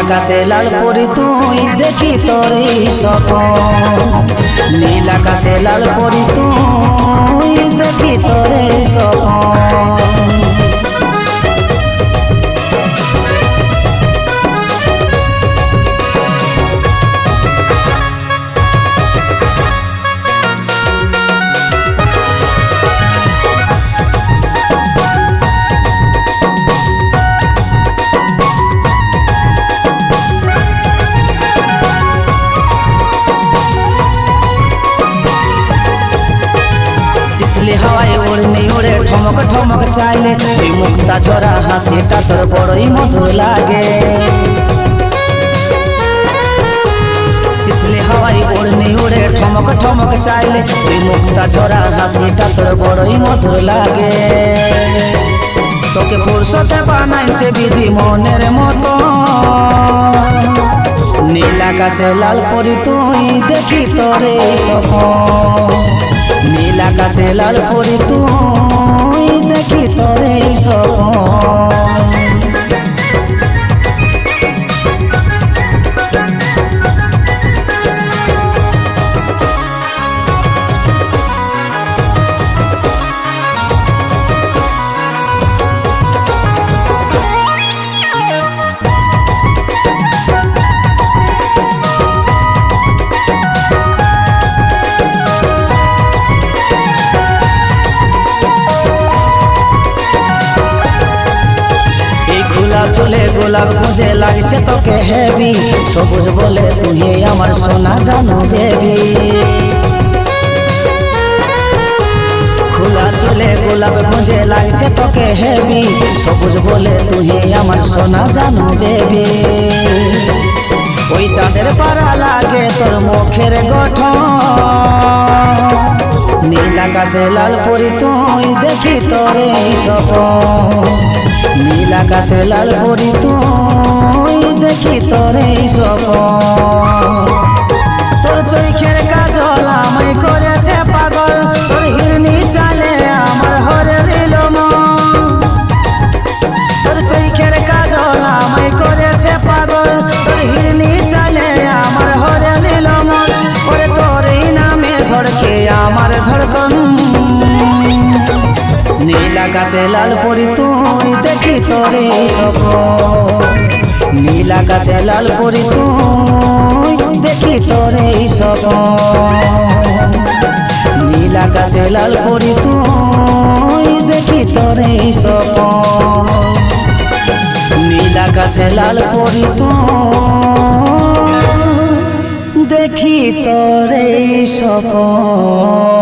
আকাশে লাল পরি তুই দেখি তোরে স্বপন নীল আকাশে লাল পরি তুই দেখি তোরে স্বপন হাওয়ায় উড়নি উড়ে ঠমক ঠমক চাইলে ওই মুক্তা ঝরা হাসিটা তোর বড়ই মধুর লাগে শীতলে হাওয়ায় উড়নি উড়ে ঠমক ঠমক চাইলে ওই মুক্তা ঝরা হাসিটা তোর বড়ই মধুর লাগে তোকে ফুরসতে বানাইছে বিধি মনের মতো নীল আকাশে লাল পরি তুই দেখি তোরে স্বপন নীল আকাশে লাল পরি তুই দেখি তোরে স্বপন চলে গোলাপ খুঁজে লাগছে তোকে হেবি সবুজ বলে তুই আমার সোনা জানো বেবি খোলা চলে গোলাপ খুঁজে লাগছে তোকে হেবি সবুজ বলে তুই আমার সোনা জানো বেবি ওই চাঁদের পারা লাগে তোর মুখের গঠন নীল আকাশে লাল পরি তুই দেখি তোরে স্বপন নীল আকাশে লাল পরি তুই দেখি তোরে স্বপন তোর চোখের কাজল আমায় করেছে পাগল তোর হিরনি চালে আমার হরে লীল তোর চোখের কাজল আমায় করেছে পাগল তোর হিরনি চালে আমার হরে লীল ওরে তোরই নামে ধড়কে আমার ধড়কন নীল আকাশে লাল পরি তুই দেখি তোরে স্বপন নীল আকাশে লাল পরি তুই দেখি তোরে স্বপন নীল আকাশে লাল পরি তুই দেখি তোরে স্বপন নীল আকাশে লাল পরি তুই দেখি তোরে স্বপন।